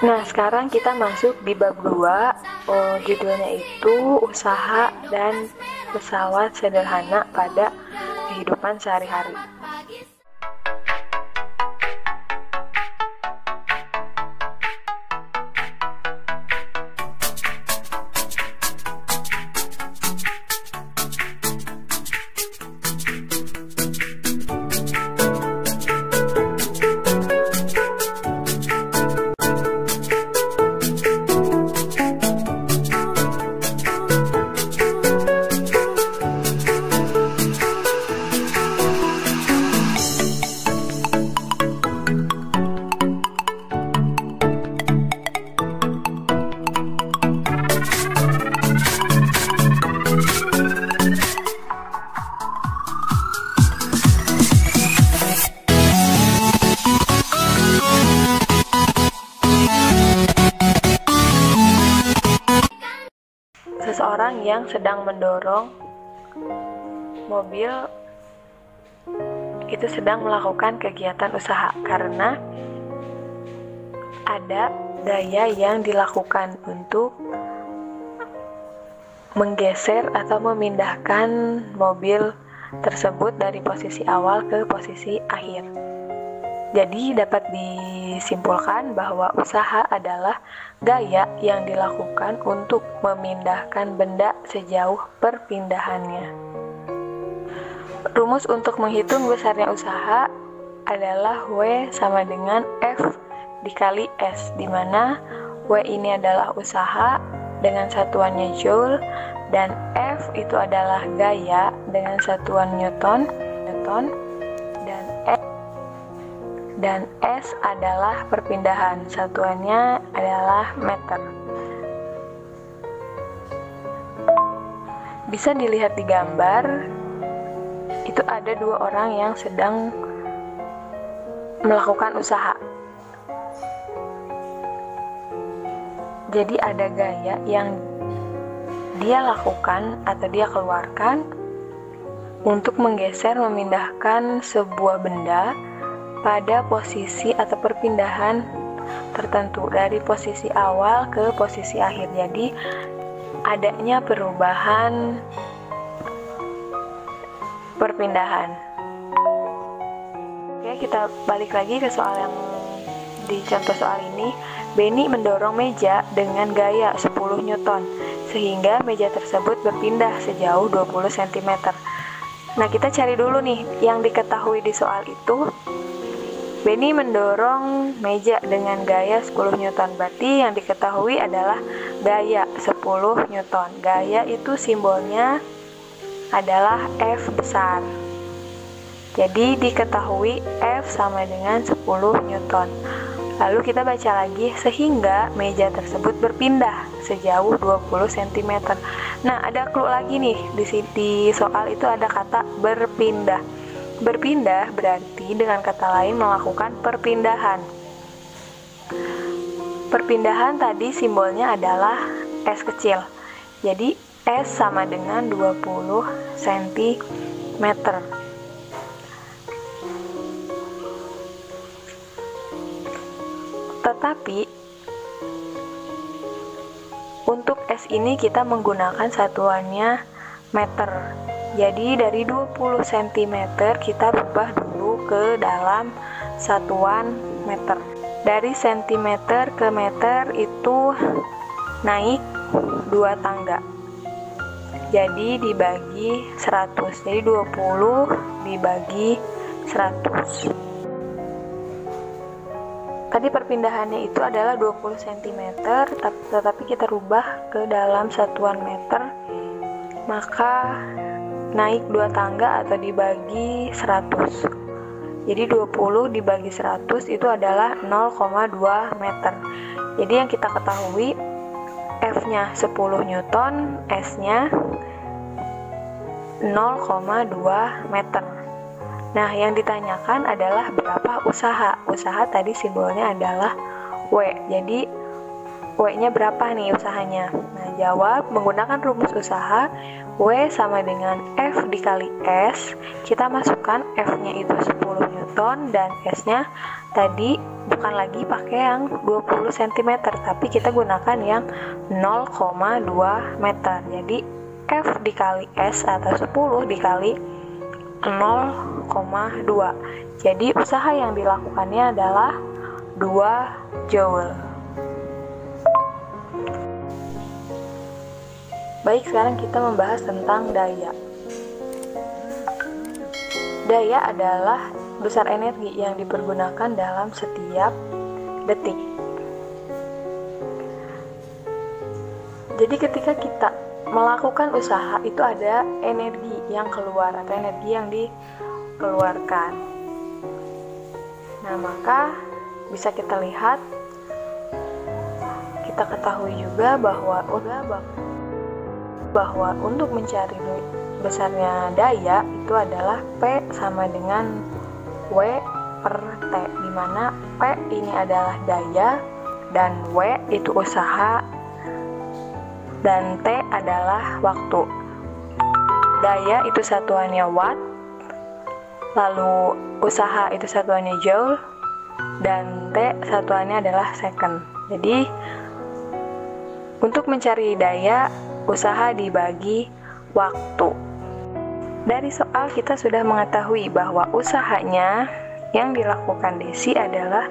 Nah, sekarang kita masuk di bab 2. Judulnya itu usaha dan pesawat sederhana pada kehidupan sehari-hari. Seseorang yang sedang mendorong mobil itu sedang melakukan kegiatan usaha karena ada daya yang dilakukan untuk menggeser atau memindahkan mobil tersebut dari posisi awal ke posisi akhir. Jadi dapat disimpulkan bahwa usaha adalah gaya yang dilakukan untuk memindahkan benda sejauh perpindahannya. Rumus untuk menghitung besarnya usaha adalah W sama dengan F dikali S, di mana W ini adalah usaha dengan satuannya Joule dan F itu adalah gaya dengan satuan Newton dan S adalah perpindahan, satuannya adalah meter. Bisa dilihat di gambar, itu ada dua orang yang sedang melakukan usaha. Jadi ada gaya yang dia lakukan atau dia keluarkan untuk menggeser, memindahkan sebuah benda pada posisi atau perpindahan tertentu dari posisi awal ke posisi akhir. Jadi adanya perubahan perpindahan. Oke, kita balik lagi ke soal yang di contoh soal ini. Benny mendorong meja dengan gaya 10 Newton sehingga meja tersebut berpindah sejauh 20 cm. Nah, kita cari dulu nih yang diketahui di soal itu. Benny mendorong meja dengan gaya 10 Newton. Berarti yang diketahui adalah gaya 10 Newton. Gaya itu simbolnya adalah F besar. Jadi diketahui F sama dengan 10 Newton. Lalu kita baca lagi, sehingga meja tersebut berpindah sejauh 20 cm. Nah, ada clue lagi nih. Di soal itu ada kata berpindah. Berpindah berarti dengan kata lain melakukan perpindahan. Perpindahan tadi simbolnya adalah S kecil. Jadi S sama dengan 20 cm. Tetapi untuk S ini kita menggunakan satuannya meter. Jadi dari 20 cm kita rubah dulu ke dalam satuan meter. Dari cm ke meter itu naik 2 tangga. Jadi dibagi 100. Jadi 20 dibagi 100. Tadi perpindahannya itu adalah 20 cm, tetapi kita rubah ke dalam satuan meter, maka naik 2 tangga atau dibagi 100. Jadi 20 dibagi 100 itu adalah 0,2 meter. Jadi yang kita ketahui F-nya 10 Newton, S-nya 0,2 meter. Nah, yang ditanyakan adalah berapa usaha. Usaha tadi simbolnya adalah W. Jadi W-nya berapa nih usahanya? Nah, jawab menggunakan rumus usaha. W sama dengan F dikali S. Kita masukkan F-nya itu 10 Newton dan S-nya tadi bukan lagi pakai yang 20 cm, tapi kita gunakan yang 0,2 meter. Jadi F dikali S atau 10 dikali 0,2. Jadi usaha yang dilakukannya adalah 2 joule. Baik, sekarang kita membahas tentang daya. Daya adalah besar energi yang dipergunakan dalam setiap detik. Jadi ketika kita melakukan usaha itu ada energi yang keluar atau energi yang dikeluarkan. Nah, maka bisa kita lihat, kita ketahui juga bahwa untuk mencari besarnya daya itu adalah P sama dengan W per T, di mana P ini adalah daya dan W itu usaha dan T adalah waktu. Daya itu satuannya watt, lalu usaha itu satuannya joule, dan T satuannya adalah second. Jadi untuk mencari daya, usaha dibagi waktu. Dari soal kita sudah mengetahui bahwa usahanya yang dilakukan Desi adalah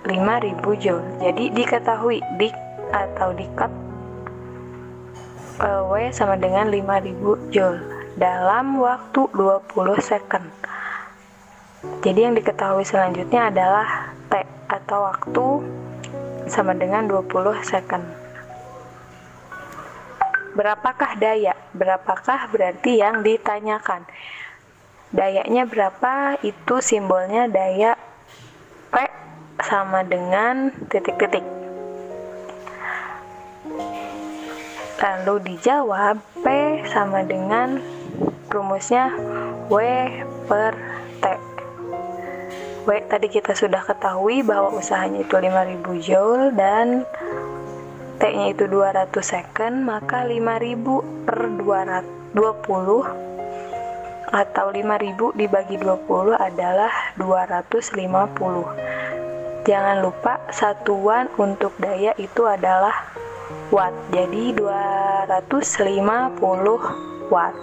5000 joule. Jadi diketahui dikat W sama dengan 5000 joule dalam waktu 20 second. Jadi yang diketahui selanjutnya adalah T atau waktu sama dengan 20 second. Berapakah daya? Berapakah berarti yang ditanyakan. Dayanya berapa? Itu simbolnya daya P sama dengan titik-titik. Lalu dijawab P sama dengan rumusnya W per T. W tadi kita sudah ketahui bahwa usahanya itu 5000 joule dan T-nya itu 200 second, maka 5000 per 20 atau 5000 dibagi 20 adalah 250. Jangan lupa satuan untuk daya itu adalah watt. Jadi 250 watt.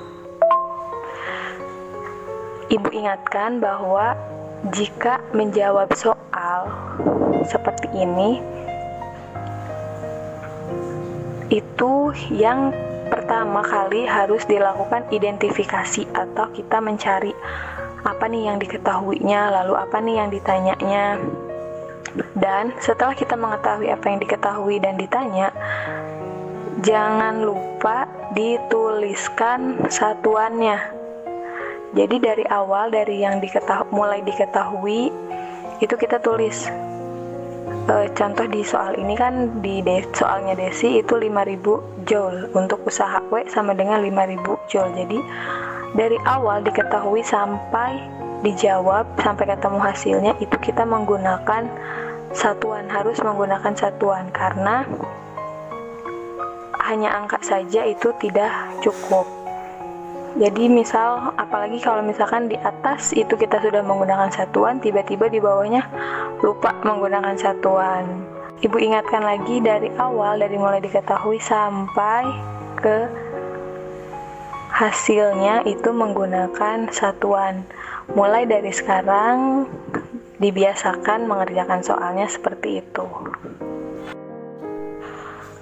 Ibu ingatkan bahwa jika menjawab soal seperti ini, itu yang pertama kali harus dilakukan identifikasi atau kita mencari apa nih yang diketahuinya, lalu apa nih yang ditanyanya. Dan setelah kita mengetahui apa yang diketahui dan ditanya, jangan lupa dituliskan satuannya. Jadi dari awal, dari yang mulai diketahui itu kita tulis. Contoh di soal ini kan soalnya Desi itu 5000 joule, untuk usaha W sama dengan 5000 joule. Jadi dari awal diketahui sampai dijawab sampai ketemu hasilnya itu kita menggunakan satuan, harus menggunakan satuan karena hanya angka saja itu tidak cukup. Jadi misal, apalagi kalau misalkan di atas itu kita sudah menggunakan satuan, tiba-tiba di bawahnya lupa menggunakan satuan. Ibu ingatkan lagi dari awal, dari mulai diketahui sampai ke hasilnya itu menggunakan satuan. Mulai dari sekarang dibiasakan mengerjakan soalnya seperti itu.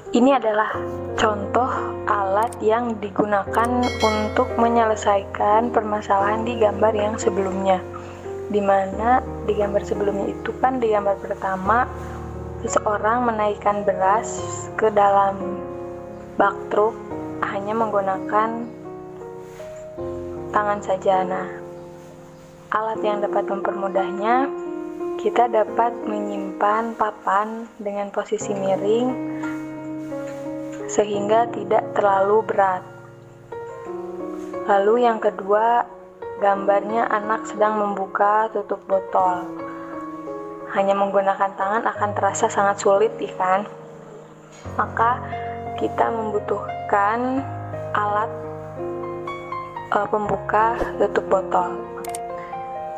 Ini adalah contoh alat yang digunakan untuk menyelesaikan permasalahan di gambar yang sebelumnya. Dimana di gambar sebelumnya itu kan, di gambar pertama seseorang menaikkan beras ke dalam bak truk hanya menggunakan tangan saja. Nah, alat yang dapat mempermudahnya, kita dapat menyimpan papan dengan posisi miring sehingga tidak terlalu berat. Lalu yang kedua, gambarnya anak sedang membuka tutup botol. Hanya menggunakan tangan akan terasa sangat sulit, kan? Maka kita membutuhkan alat pembuka tutup botol.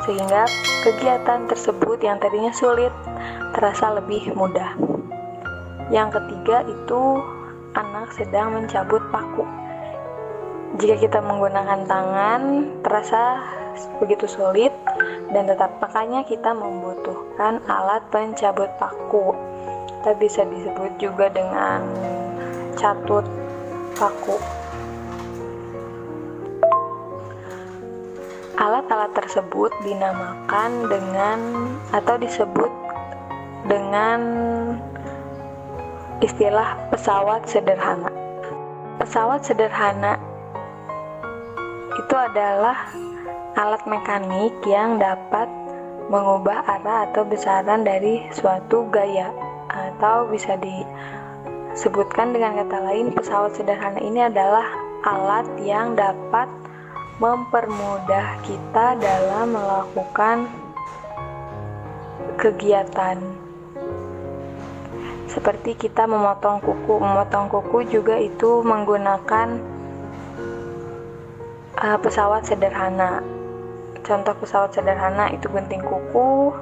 sehingga kegiatan tersebut yang tadinya sulit terasa lebih mudah. Yang ketiga itu anak sedang mencabut paku. Jika kita menggunakan tangan terasa begitu sulit dan makanya kita membutuhkan alat pencabut paku. Kita bisa disebut juga dengan catut paku. Alat-alat tersebut dinamakan dengan atau disebut dengan istilah pesawat sederhana. Pesawat sederhana itu adalah alat mekanik yang dapat mengubah arah atau besaran dari suatu gaya, atau bisa disebutkan dengan kata lain, pesawat sederhana ini adalah alat yang dapat mempermudah kita dalam melakukan kegiatan. Seperti kita memotong kuku. Memotong kuku juga itu menggunakan pesawat sederhana. Contoh pesawat sederhana itu gunting kuku,